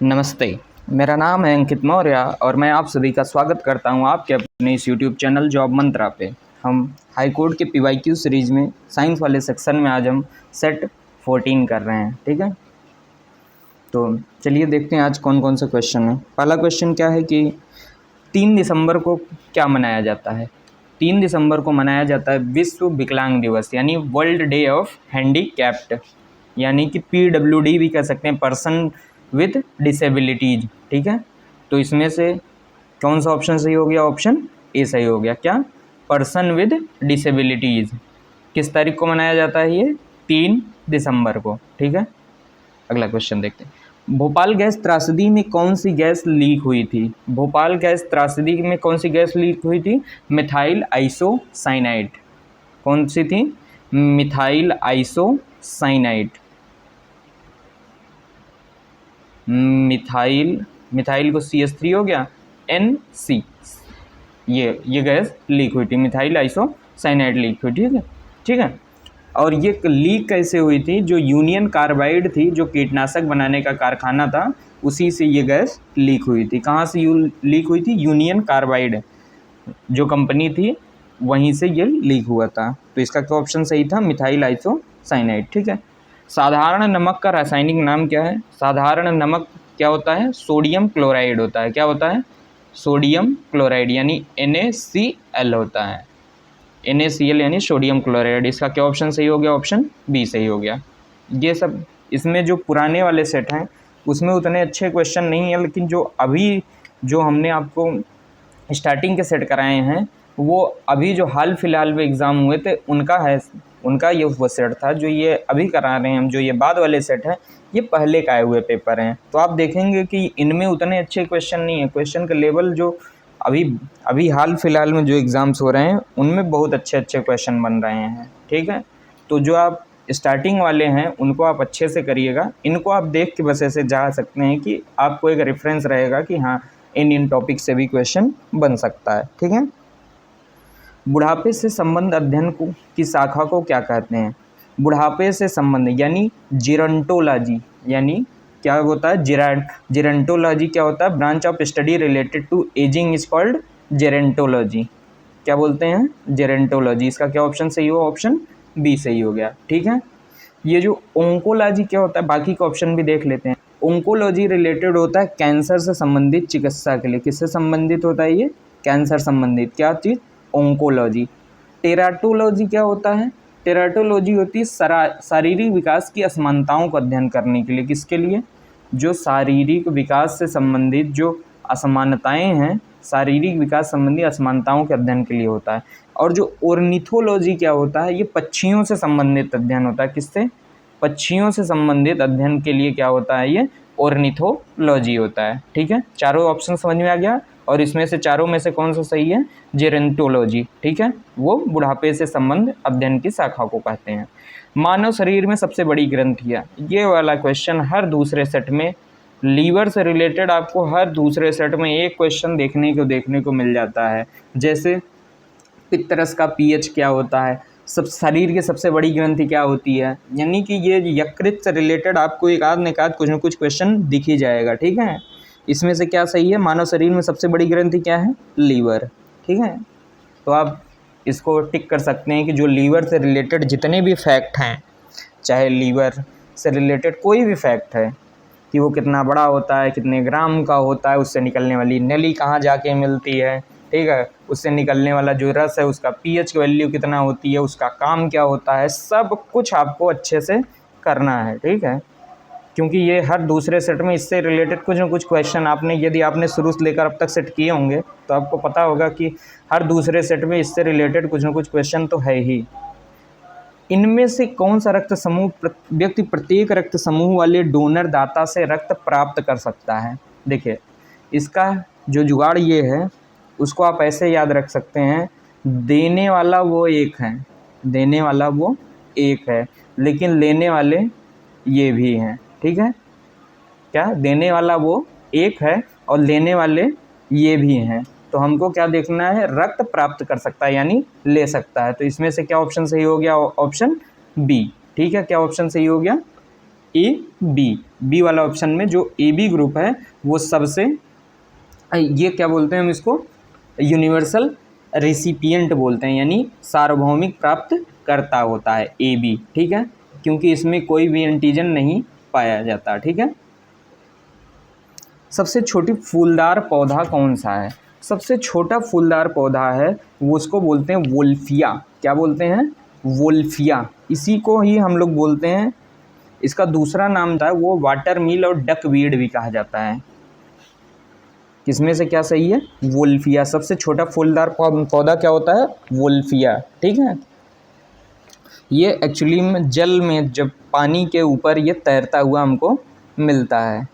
नमस्ते, मेरा नाम है अंकित मौर्य और मैं आप सभी का स्वागत करता हूं आपके अपने इस यूट्यूब चैनल जॉब मंत्रा पे। हम हाई कोर्ट के पीवाईक्यू सीरीज़ में साइंस वाले सेक्शन में आज हम सेट 14 कर रहे हैं, ठीक है। तो चलिए देखते हैं आज कौन कौन से क्वेश्चन हैं। पहला क्वेश्चन क्या है कि 3 दिसंबर को क्या मनाया जाता है। 3 दिसंबर को मनाया जाता है विश्व विकलांग दिवस, यानी वर्ल्ड डे ऑफ हैंडीकैप्ड, यानी कि PWD भी कह सकते हैं, पर्सन विद डिसेबिलिटीज, ठीक है। तो इसमें से कौन सा ऑप्शन सही हो गया? ऑप्शन ए सही हो गया। क्या? Person with disabilities. किस तारीख को मनाया जाता है ये? 3 दिसंबर को, ठीक है। अगला क्वेश्चन देखते हैं। भोपाल गैस त्रासदी में कौन सी गैस लीक हुई थी? भोपाल गैस त्रासदी में कौन सी गैस लीक हुई थी? Methyl isocyanide. कौन सी थी? Methyl isocyanide. मिथाइल को CH3 हो गया, NC, ये गैस लीक हुई थी, मिथाइल आइसोसाइनाइड लीक हुई, ठीक है, ठीक है। और ये लीक कैसे हुई थी? जो यूनियन कार्बाइड थी, जो कीटनाशक बनाने का कारखाना था, उसी से ये गैस लीक हुई थी। कहाँ से लीक हुई थी? यूनियन कार्बाइड जो कंपनी थी, वहीं से ये लीक हुआ था। तो इसका क्या ऑप्शन सही था? मिथाइल आइसोसाइनाइड, ठीक है। साधारण नमक का रासायनिक नाम क्या है? साधारण नमक क्या होता है? सोडियम क्लोराइड होता है। क्या होता है? सोडियम क्लोराइड, यानी NaCl होता है। NaCl यानी सोडियम क्लोराइड। इसका क्या ऑप्शन सही हो गया? ऑप्शन बी सही हो गया। ये सब इसमें जो पुराने वाले सेट हैं उसमें उतने अच्छे क्वेश्चन नहीं है, लेकिन जो अभी जो हमने आपको स्टार्टिंग के सेट कराए हैं, वो अभी जो हाल फिलहाल में एग्ज़ाम हुए थे उनका ये वो सेट था। जो ये अभी करा रहे हैं हम, जो ये बाद वाले सेट हैं, ये पहले का आए हुए पेपर हैं। तो आप देखेंगे कि इनमें उतने अच्छे क्वेश्चन नहीं है। क्वेश्चन का लेवल जो अभी हाल फिलहाल में जो एग्ज़ाम्स हो रहे हैं उनमें बहुत अच्छे अच्छे क्वेश्चन बन रहे हैं, ठीक है। तो जो आप स्टार्टिंग वाले हैं उनको आप अच्छे से करिएगा। इनको आप देख के बस ऐसे जा सकते हैं कि आपको एक रेफरेंस रहेगा कि हाँ, इन टॉपिक से भी क्वेश्चन बन सकता है, ठीक है। बुढ़ापे से संबंध अध्ययन की शाखा को क्या कहते हैं? बुढ़ापे से संबंध यानी जिरंटोलॉजी, यानी क्या होता है? जिरंटोलॉजी क्या होता है? Branch of study related to ageing is called gerontology. क्या बोलते हैं? जेरेंटोलॉजी। इसका क्या ऑप्शन सही हो? ऑप्शन बी सही हो गया, ठीक है। ये जो ओंकोलॉजी क्या होता है, बाकी का ऑप्शन भी देख लेते हैं। ओंकोलॉजी रिलेटेड होता है कैंसर से संबंधित चिकित्सा के लिए। किससे संबंधित होता है ये? कैंसर संबंधित। क्या चीज़? ओंकोलॉजी। टेराटोलॉजी क्या होता है? टेराटोलॉजी होती है शारीरिक विकास की असमानताओं का अध्ययन करने के लिए। किसके लिए? जो शारीरिक विकास से संबंधित जो असमानताएं हैं, शारीरिक विकास संबंधी असमानताओं के अध्ययन के लिए होता है। और जो ऑर्निथोलॉजी क्या होता है? ये पक्षियों से संबंधित अध्ययन होता है। किससे? पक्षियों से संबंधित अध्ययन के लिए क्या होता है? ये ऑर्निथोलॉजी होता है, ठीक है। चारों ऑप्शन समझ में आ गया। और इसमें से चारों में से कौन सा सही है? जेरेंटोलॉजी, ठीक है। वो बुढ़ापे से संबंध अध्ययन की शाखा को कहते हैं। मानव शरीर में सबसे बड़ी ग्रंथियाँ, ये वाला क्वेश्चन हर दूसरे सेट में, लीवर से रिलेटेड आपको हर दूसरे सेट में एक क्वेश्चन देखने को मिल जाता है। जैसे पित्तरस का pH क्या होता है, सब शरीर की सबसे बड़ी ग्रंथि क्या होती है, यानी कि ये यकृत से रिलेटेड आपको एक आध कुछ न कुछ क्वेश्चन दिख ही जाएगा, ठीक है। इसमें से क्या सही है? मानव शरीर में सबसे बड़ी ग्रंथि क्या है? लीवर, ठीक है। तो आप इसको टिक कर सकते हैं कि जो लीवर से रिलेटेड जितने भी फैक्ट हैं, चाहे लीवर से रिलेटेड कोई भी फैक्ट है कि वो कितना बड़ा होता है, कितने ग्राम का होता है, उससे निकलने वाली नली कहाँ जाके मिलती है, ठीक है, उससे निकलने वाला जो रस है उसका pH की वैल्यू कितना होती है, उसका काम क्या होता है, सब कुछ आपको अच्छे से करना है, ठीक है। क्योंकि ये हर दूसरे सेट में इससे रिलेटेड कुछ ना कुछ क्वेश्चन यदि आपने शुरू से लेकर अब तक सेट किए होंगे तो आपको पता होगा कि हर दूसरे सेट में इससे रिलेटेड कुछ ना कुछ क्वेश्चन तो है ही। इनमें से कौन सा रक्त समूह व्यक्ति प्रत्येक रक्त समूह वाले डोनर दाता से रक्त प्राप्त कर सकता है? देखिए, इसका जो जुगाड़ ये है उसको आप ऐसे याद रख सकते हैं, देने वाला वो एक है, देने वाला वो एक है, लेकिन लेने वाले ये भी हैं, ठीक है। क्या? देने वाला वो एक है और लेने वाले ये भी हैं। तो हमको क्या देखना है? रक्त प्राप्त कर सकता है यानी ले सकता है। तो इसमें से क्या ऑप्शन सही हो गया? ऑप्शन बी, ठीक है। क्या ऑप्शन सही हो गया? बी वाला ऑप्शन में जो ए बी ग्रुप है वो सबसे, ये क्या बोलते हैं हम इसको, यूनिवर्सल रेसिपिएंट बोलते हैं, यानी सार्वभौमिक प्राप्त करता होता है ए बी, ठीक है, क्योंकि इसमें कोई भी एंटीजन नहीं पाया जाता, ठीक है। सबसे छोटी फूलदार पौधा कौन सा है? सबसे छोटा फूलदार पौधा है वो उसको बोलते हैं वोल्फिया। क्या बोलते हैं? वोल्फिया। इसी को ही हम लोग बोलते हैं, इसका दूसरा नाम था वो वाटर मिल और डकवीड भी कहा जाता है। किसमें से क्या सही है? वोल्फिया। सबसे छोटा फूलदार पौधा क्या होता है? वोल्फिया, ठीक है। ये एक्चुअली में जल में जब पानी के ऊपर ये तैरता हुआ हमको मिलता है।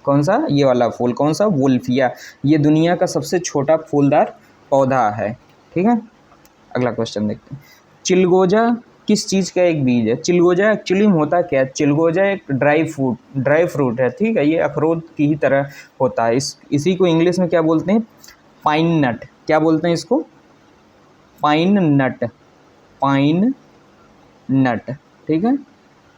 कौन सा? ये वाला फूल। कौन सा? वोल्फिया। ये दुनिया का सबसे छोटा फूलदार पौधा है, ठीक है। अगला क्वेश्चन देखते हैं। चिलगोजा किस चीज़ का एक बीज है? चिलगोजा एक्चुअली में होता क्या है? चिलगोजा एक ड्राई फ्रूट है, ठीक है। ये अखरोट की ही तरह होता है। इसी को इंग्लिश में क्या बोलते हैं? पाइन नट। क्या बोलते हैं इसको? पाइन नट, ठीक है।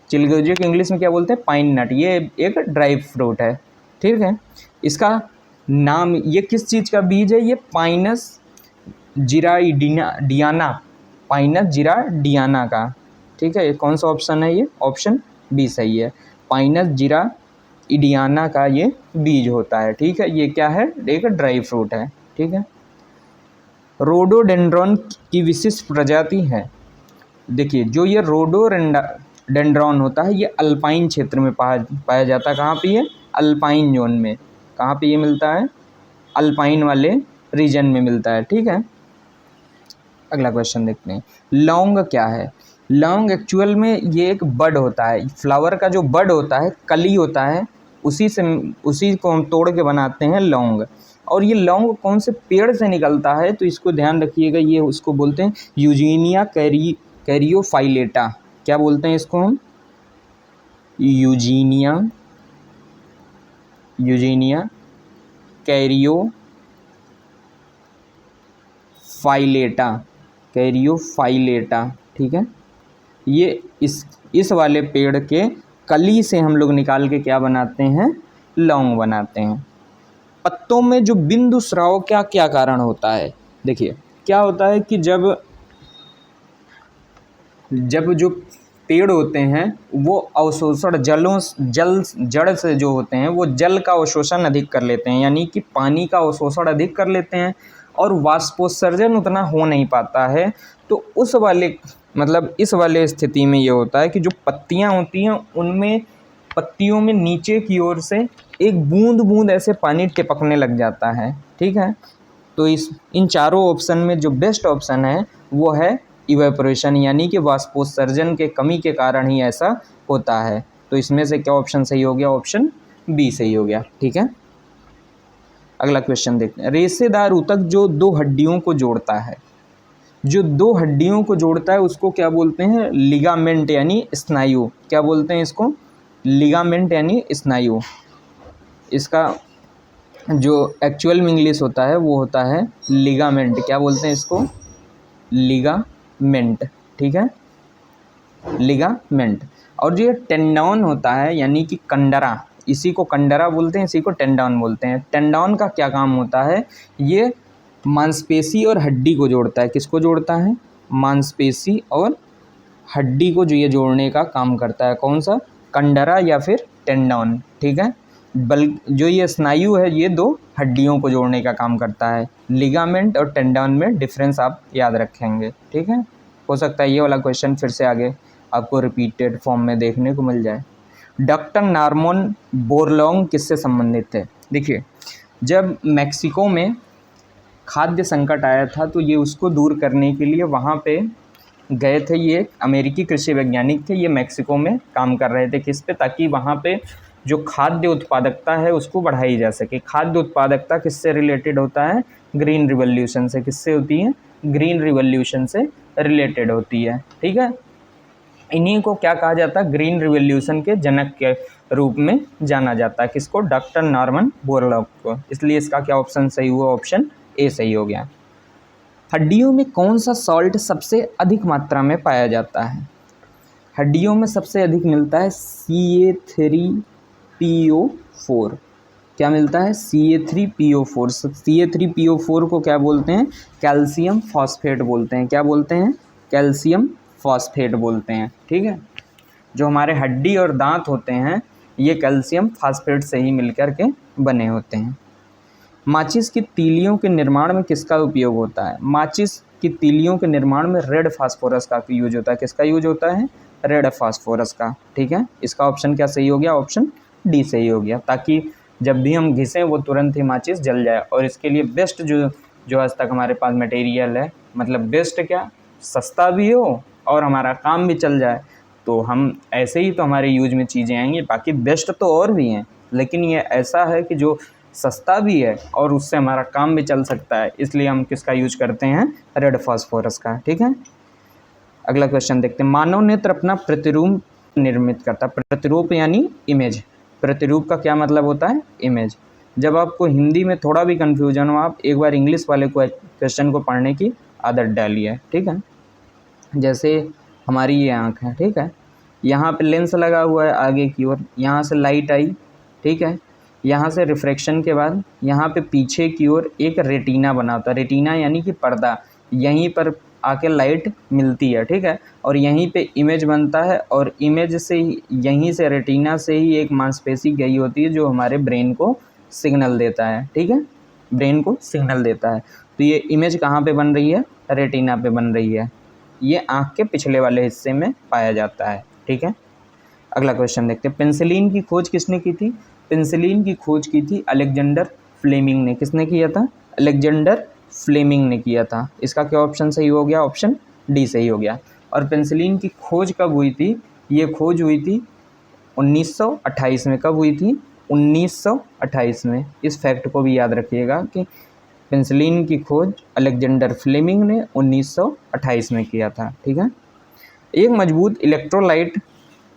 चिलगोजे को इंग्लिश में क्या बोलते हैं? पाइन नट। ये एक ड्राई फ्रूट है, ठीक है। इसका नाम, ये किस चीज़ का बीज है? ये पाइनस जिराइडियाना, पाइनस जिराइडियाना का, ठीक है। ये कौन सा ऑप्शन है? ये ऑप्शन बी सही है। पाइनस जिराइडियाना का ये बीज होता है, ठीक है। ये क्या है? एक ड्राई फ्रूट है, ठीक है। रोडोडेंड्रॉन की विशिष्ट प्रजाति है। देखिए, जो ये रोडोडेंड्रॉन होता है ये अल्पाइन क्षेत्र में पाया जाता है। कहाँ पे? ये अल्पाइन जोन में। कहाँ पे ये मिलता है? अल्पाइन वाले रीजन में मिलता है, ठीक है। अगला क्वेश्चन देखते हैं। लौंग क्या है? लौंग एक्चुअल में ये एक बड होता है। फ्लावर का जो बड होता है, कली होता है, उसी को हम तोड़ के बनाते हैं लौंग। और ये लौंग कौन से पेड़ से निकलता है? तो इसको ध्यान रखिएगा, ये उसको बोलते हैं यूजीनिया कैरियोफाइलेटा। क्या बोलते हैं इसको हम? यूजीनिया कैरियोफाइलेटा, ठीक है। ये इस वाले पेड़ के कली से हम लोग निकाल के क्या बनाते हैं? लौंग बनाते हैं। पत्तों में जो बिंदु स्राव क्या क्या कारण होता है? देखिए, क्या होता है कि जब जो पेड़ होते हैं वो अवशोषण जड़ से जो होते हैं वो जल का अवशोषण अधिक कर लेते हैं, यानी कि पानी का अवशोषण अधिक कर लेते हैं और वाष्पोत्सर्जन उतना हो नहीं पाता है। तो इस वाले स्थिति में ये होता है कि जो पत्तियां होती हैं उनमें पत्तियों में नीचे की ओर से एक बूंद बूंद ऐसे पानी टिपकने लग जाता है, ठीक है। तो इन चारों ऑप्शन में जो बेस्ट ऑप्शन है वो है इवेपोरेशन, यानी कि वाष्पोत्सर्जन के कमी के कारण ही ऐसा होता है। तो इसमें से क्या ऑप्शन सही हो गया? ऑप्शन बी सही हो गया, ठीक है। अगला क्वेश्चन देखते हैं। रेशेदार ऊतक जो दो हड्डियों को जोड़ता है, जो दो हड्डियों को जोड़ता है उसको क्या बोलते हैं? लिगामेंट यानी स्नायु। क्या बोलते हैं इसको? लिगामेंट यानी स्नायु। इसका जो एक्चुअल में इंग्लिश होता है वो होता है लिगामेंट। क्या बोलते हैं इसको? लिगामेंट, ठीक है, लिगामेंट। और जो ये टेंडन होता है यानी कि कंडरा, इसी को कंडरा बोलते हैं, इसी को टेंडन बोलते हैं। टेंडन का क्या काम होता है? ये मांसपेशी और हड्डी को जोड़ता है। किसको जोड़ता है? मांसपेशी और हड्डी को जो ये जोड़ने का काम करता है। कौन सा? कंडरा या फिर टेंडन, ठीक है। जो ये स्नायु है ये दो हड्डियों को जोड़ने का काम करता है। लिगामेंट और टेंडन में डिफरेंस आप याद रखेंगे, ठीक है। हो सकता है ये वाला क्वेश्चन फिर से आगे आपको रिपीटेड फॉर्म में देखने को मिल जाए। डॉक्टर नॉर्मन बोरलॉन्ग किससे संबंधित थे? देखिए, जब मैक्सिको में खाद्य संकट आया था तो ये उसको दूर करने के लिए वहाँ पे गए थे। ये अमेरिकी कृषि वैज्ञानिक थे, ये मैक्सिको में काम कर रहे थे। किस पे? ताकि वहाँ पे जो खाद्य उत्पादकता है उसको बढ़ाई जा सके। खाद्य उत्पादकता किससे रिलेटेड होता है? ग्रीन रिवॉल्यूशन से। किससे होती है? ग्रीन रिवॉल्यूशन से रिलेटेड होती है, ठीक है। इन्हीं को क्या कहा जाता है? ग्रीन रिवॉल्यूशन के जनक के रूप में जाना जाता है। किसको? डॉक्टर नॉर्मन बोरलॉन्ग को। इसलिए इसका क्या ऑप्शन सही हुआ? ऑप्शन ए सही हो गया। हड्डियों में कौन सा सॉल्ट सबसे अधिक मात्रा में पाया जाता है? हड्डियों में सबसे अधिक मिलता है Ca3PO4। क्या मिलता है? Ca3PO4। Ca3PO4 को क्या बोलते हैं? कैल्शियम फॉस्फेट बोलते हैं। क्या बोलते हैं? कैल्शियम फॉस्फेट बोलते हैं। ठीक है, जो हमारे हड्डी और दांत होते हैं ये कैल्शियम फॉस्फेट से ही मिलकर के बने होते हैं। माचिस की तीलियों के निर्माण में किसका उपयोग होता है? माचिस की तीलियों के निर्माण में रेड फास्फोरस का यूज होता है। किसका यूज होता है? रेड फास्फोरस का। ठीक है, इसका ऑप्शन क्या सही हो गया? ऑप्शन डी सही हो गया, ताकि जब भी हम घिसें वो तुरंत ही माचिस जल जाए। और इसके लिए बेस्ट जो आज तक हमारे पास मटेरियल है, मतलब बेस्ट क्या, सस्ता भी हो और हमारा काम भी चल जाए, तो हम ऐसे ही तो हमारे यूज में चीज़ें आएंगी। बाकी बेस्ट तो और भी हैं, लेकिन ये ऐसा है कि जो सस्ता भी है और उससे हमारा काम भी चल सकता है, इसलिए हम किसका यूज करते हैं? रेड फास्फोरस का। ठीक है, अगला क्वेश्चन देखते हैं। मानव नेत्र अपना प्रतिरूप निर्मित करता है। प्रतिरूप यानी इमेज। प्रतिरूप का क्या मतलब होता है? इमेज। जब आपको हिंदी में थोड़ा भी कन्फ्यूजन हो, आप एक बार इंग्लिश वाले क्वेश्चन को पढ़ने की आदत डालिए। ठीक है, जैसे हमारी ये आँख है, ठीक है, यहाँ पे लेंस लगा हुआ है आगे की ओर, यहाँ से लाइट आई, ठीक है, यहाँ से रिफ्रैक्शन के बाद यहाँ पे पीछे की ओर एक रेटिना बना होता है। रेटिना यानी कि पर्दा, यहीं पर आके लाइट मिलती है। ठीक है, और यहीं पे इमेज बनता है, और इमेज से यहीं से रेटिना से ही एक मांसपेशी गई होती है जो हमारे ब्रेन को सिग्नल देता है। ठीक है, ब्रेन को सिग्नल देता है। तो ये इमेज कहाँ पे बन रही है? रेटिना पे बन रही है। ये आँख के पिछले वाले हिस्से में पाया जाता है। ठीक है, अगला क्वेश्चन देखते हैं। पेंसिलिन की खोज किसने की थी? पेंसिलिन की खोज की थी अलेक्जेंडर फ्लेमिंग ने। किसने किया था? अलेक्जेंडर फ्लेमिंग ने किया था। इसका क्या ऑप्शन सही हो गया? ऑप्शन डी सही हो गया। और पेंसिलिन की खोज कब हुई थी? ये खोज हुई थी 1928 में। कब हुई थी? 1928 में। इस फैक्ट को भी याद रखिएगा कि पेंसिलिन की खोज अलेक्जेंडर फ्लेमिंग ने 1928 में किया था। ठीक है, एक मजबूत इलेक्ट्रोलाइट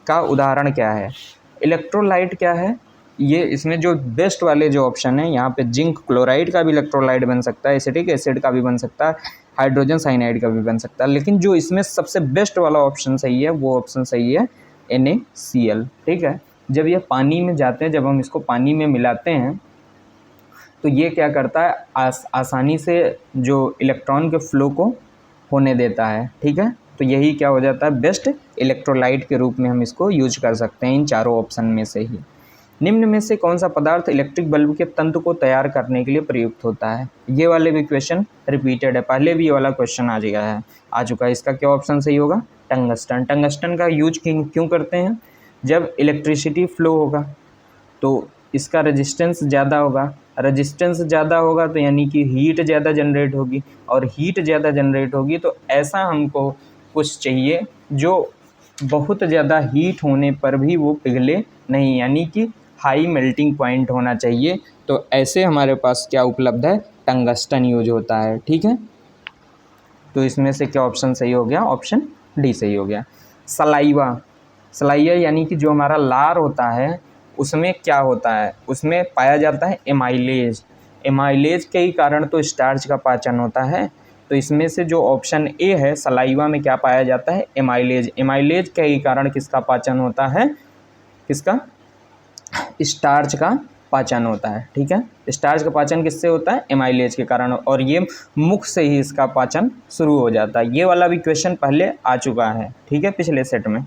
का उदाहरण क्या है? इलेक्ट्रोलाइट क्या है? ये इसमें जो बेस्ट वाले जो ऑप्शन है, यहाँ पे जिंक क्लोराइड का भी इलेक्ट्रोलाइट बन सकता है, एसिटिक एसिड का भी बन सकता है, हाइड्रोजन साइनाइड का भी बन सकता है, लेकिन जो इसमें सबसे बेस्ट वाला ऑप्शन सही है वो ऑप्शन सही है NaCl। ठीक है, जब ये पानी में जाते हैं, जब हम इसको पानी में मिलाते हैं तो ये क्या करता है? आसानी से जो इलेक्ट्रॉन के फ्लो को होने देता है। ठीक है, तो यही क्या हो जाता है? बेस्ट इलेक्ट्रोलाइट के रूप में हम इसको यूज कर सकते हैं इन चारों ऑप्शन में से ही। निम्न में से कौन सा पदार्थ इलेक्ट्रिक बल्ब के तंतु को तैयार करने के लिए प्रयुक्त होता है? ये वाले भी क्वेश्चन रिपीटेड है, पहले भी ये वाला क्वेश्चन आ चुका है। इसका क्या ऑप्शन सही होगा? टंगस्टन। टंगस्टन का यूज क्यों करते हैं? जब इलेक्ट्रिसिटी फ्लो होगा तो इसका रेजिस्टेंस ज़्यादा होगा, रेजिस्टेंस ज़्यादा होगा तो यानी कि हीट ज़्यादा जनरेट होगी, और हीट ज़्यादा जनरेट होगी तो ऐसा हमको कुछ चाहिए जो बहुत ज़्यादा हीट होने पर भी वो पिघले नहीं, यानी कि हाई मेल्टिंग पॉइंट होना चाहिए। तो ऐसे हमारे पास क्या उपलब्ध है? टंगस्टन यूज होता है। ठीक है, तो इसमें से क्या ऑप्शन सही हो गया? ऑप्शन डी सही हो गया। सलाइवा। सलाइवा यानी कि जो हमारा लार होता है उसमें क्या होता है? उसमें पाया जाता है एमाइलेज। एमाइलेज के ही कारण तो स्टार्च का पाचन होता है। तो इसमें से जो ऑप्शन ए है, सलाइवा में क्या पाया जाता है? एमाइलेज। एमाइलेज के ही कारण किसका पाचन होता है? किसका? स्टार्च का पाचन होता है। ठीक है, स्टार्च का पाचन किससे होता है? एमाइलेज के कारण, और ये मुख से ही इसका पाचन शुरू हो जाता है। ये वाला भी क्वेश्चन पहले आ चुका है, ठीक है, पिछले सेट में।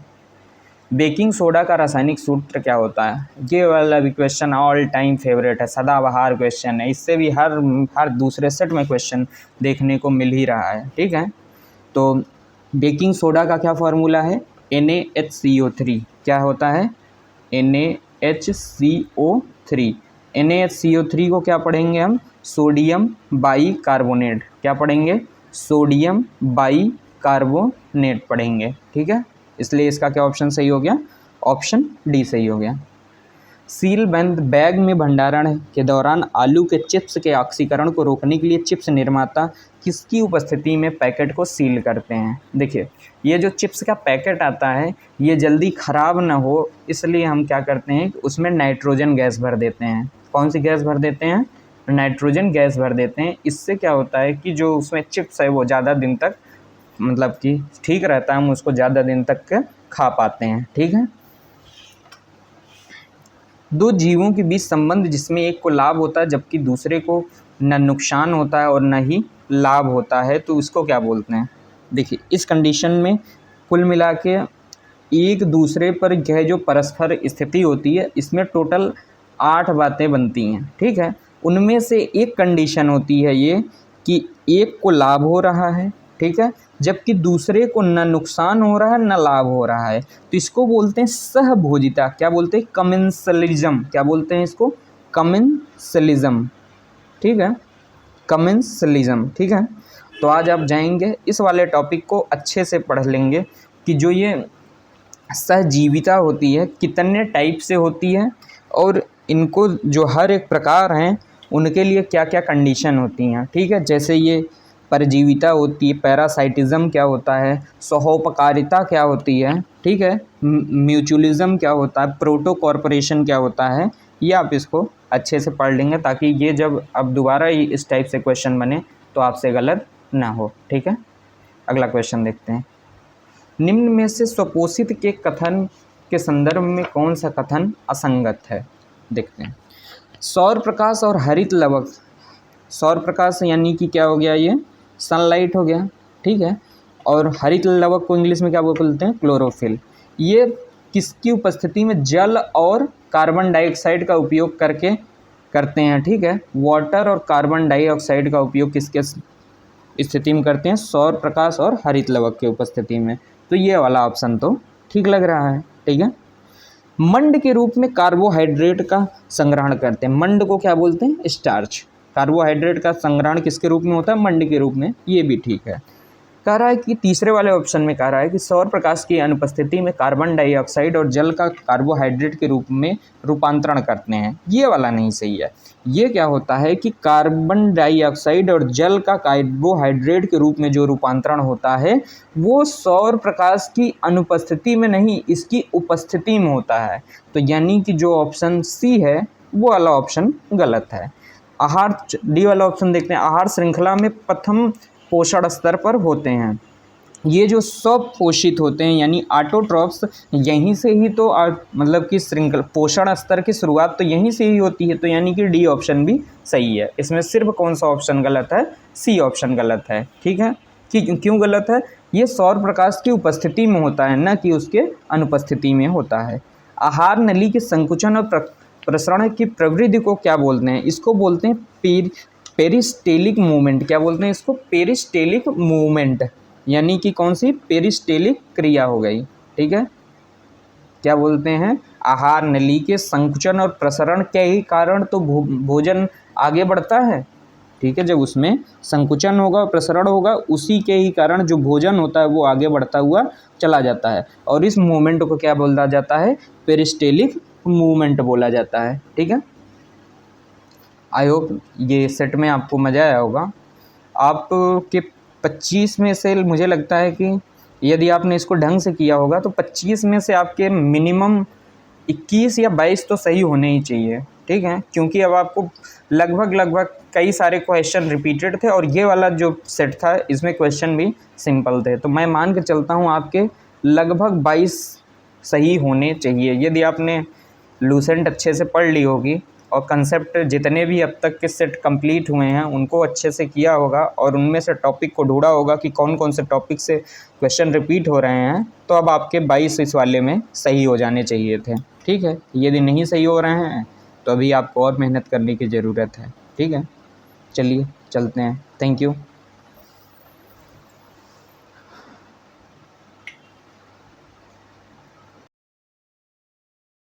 बेकिंग सोडा का रासायनिक सूत्र क्या होता है? ये वाला भी क्वेश्चन ऑल टाइम फेवरेट है, सदाबहार क्वेश्चन है। इससे भी हर दूसरे सेट में क्वेश्चन देखने को मिल ही रहा है। ठीक है, तो बेकिंग सोडा का क्या फार्मूला है? NaHCO3। क्या होता है? NaHCO3। NaHCO3 को क्या पढ़ेंगे हम? Sodium by carbonate. क्या पढ़ेंगे? सोडियम बाई कार्बोनेट पढ़ेंगे। ठीक है, इसलिए इसका क्या ऑप्शन सही हो गया? ऑप्शन डी सही हो गया। सील बंद बैग में भंडारण के दौरान आलू के चिप्स के ऑक्सीकरण को रोकने के लिए चिप्स निर्माता किसकी उपस्थिति में पैकेट को सील करते हैं? देखिए, ये जो चिप्स का पैकेट आता है ये जल्दी ख़राब ना हो, इसलिए हम क्या करते हैं कि उसमें नाइट्रोजन गैस भर देते हैं। कौन सी गैस भर देते हैं? नाइट्रोजन गैस भर देते हैं। इससे क्या होता है कि जो उसमें चिप्स है वो ज़्यादा दिन तक, मतलब कि ठीक रहता है, हम उसको ज़्यादा दिन तक खा पाते हैं। ठीक है, दो जीवों के बीच संबंध जिसमें एक को लाभ होता है जबकि दूसरे को न नुकसान होता है और न ही लाभ होता है, तो इसको क्या बोलते हैं? देखिए, इस कंडीशन में कुल मिला के एक दूसरे पर यह जो परस्पर स्थिति होती है, इसमें टोटल 8 बातें बनती हैं। ठीक है, उनमें से एक कंडीशन होती है ये कि एक को लाभ हो रहा है, ठीक है, जबकि दूसरे को न नुकसान हो रहा है न लाभ हो रहा है, तो इसको बोलते हैं सहभोजिता। क्या बोलते हैं? कमेंसलिज्म। क्या बोलते हैं इसको? कमेंसलिज्म। ठीक है, कमेंसलिज्म। ठीक है, तो आज आप जाएंगे इस वाले टॉपिक को अच्छे से पढ़ लेंगे कि जो ये सहजीविता होती है कितने टाइप से होती है और इनको जो हर एक प्रकार हैं उनके लिए क्या क्या कंडीशन होती हैं। ठीक है, जैसे ये परजीविता होती है, पैरासाइटिज्म क्या होता है, सहोपकारिता क्या होती है, ठीक है, म्यूचुअलिज्म क्या होता है, प्रोटो कॉर्पोरेशन क्या होता है, ये आप इसको अच्छे से पढ़ लेंगे ताकि ये जब अब दोबारा इस टाइप से क्वेश्चन बने तो आपसे गलत ना हो। ठीक है, अगला क्वेश्चन देखते हैं। निम्न में से स्वपोषित के कथन के संदर्भ में कौन सा कथन असंगत है? देखते हैं। सौर प्रकाश और हरित लवक, सौर प्रकाश यानी कि क्या हो गया, ये सनलाइट हो गया। ठीक है, और हरित लवक को इंग्लिश में क्या बोलते हैं? क्लोरोफिल। ये किसकी उपस्थिति में जल और कार्बन डाइऑक्साइड का उपयोग करके करते हैं? ठीक है, वाटर और कार्बन डाइऑक्साइड का उपयोग किसके स्थिति में करते हैं? सौर प्रकाश और हरित लवक की उपस्थिति में। तो ये वाला ऑप्शन तो ठीक लग रहा है। ठीक है, मंड के रूप में कार्बोहाइड्रेट का संग्रहण करते हैं। मंड को क्या बोलते हैं? स्टार्च। कार्बोहाइड्रेट का संग्रहण किसके रूप में होता है? मंड के रूप में। ये भी ठीक है। कह रहा है कि तीसरे वाले ऑप्शन में कह रहा है कि सौर प्रकाश की अनुपस्थिति में कार्बन डाइऑक्साइड और जल का कार्बोहाइड्रेट के रूप में रूपांतरण करते हैं। ये वाला नहीं सही है। ये क्या होता है कि कार्बन डाइऑक्साइड और जल का कार्बोहाइड्रेट के रूप में जो रूपांतरण होता है वो सौर प्रकाश की अनुपस्थिति में नहीं, इसकी उपस्थिति में होता है। तो यानी कि जो ऑप्शन सी है वो वाला ऑप्शन गलत है। आहार, डी वाला ऑप्शन देखते हैं। आहार श्रृंखला में प्रथम पोषण स्तर पर होते हैं। ये जो सब पोषित होते हैं यानी ऑटोट्रॉफ्स, यहीं से ही तो मतलब कि श्रृंखला पोषण स्तर की शुरुआत तो यहीं से ही होती है। तो यानी कि डी ऑप्शन भी सही है। इसमें सिर्फ कौन सा ऑप्शन गलत है? सी ऑप्शन गलत है। ठीक है, कि क्यों गलत है? ये सौर प्रकाश की उपस्थिति में होता है, न कि उसके अनुपस्थिति में होता है। आहार नली के संकुचन और प्रसरण की प्रवृत्ति को क्या बोलते हैं? इसको बोलते हैं पेरिस्टेलिक मूवमेंट। क्या बोलते हैं इसको? पेरिस्टेलिक मूवमेंट। यानी कि कौन सी? पेरिस्टेलिक क्रिया हो गई। ठीक है, क्या बोलते हैं? आहार नली के संकुचन और प्रसरण के ही कारण तो भोजन आगे बढ़ता है। ठीक है, जब उसमें संकुचन होगा और प्रसरण होगा, उसी के ही कारण जो भोजन होता है वो आगे बढ़ता हुआ चला जाता है। और इस मूवमेंट को क्या बोला जाता है? पेरिस्टेलिक मूवमेंट बोला जाता है। ठीक है, आई होप ये सेट में आपको मज़ा आया होगा। आपके 25 में से मुझे लगता है कि यदि आपने इसको ढंग से किया होगा तो 25 में से आपके मिनिमम 21 या 22 तो सही होने ही चाहिए। ठीक है, क्योंकि अब आपको लगभग कई सारे क्वेश्चन रिपीटेड थे और ये वाला जो सेट था इसमें क्वेश्चन भी सिंपल थे। तो मैं मान के चलता हूँ आपके लगभग 22 सही होने चाहिए यदि आपने लूसेंट अच्छे से पढ़ ली होगी और कंसेप्ट जितने भी अब तक के सेट कंप्लीट हुए हैं उनको अच्छे से किया होगा और उनमें से टॉपिक को ढूंढा होगा कि कौन कौन से टॉपिक से क्वेश्चन रिपीट हो रहे हैं। तो अब आपके 22 इस वाले में सही हो जाने चाहिए थे। ठीक है, यदि नहीं सही हो रहे हैं तो अभी आपको और मेहनत करने की ज़रूरत है। ठीक है, चलिए चलते हैं। Thank you.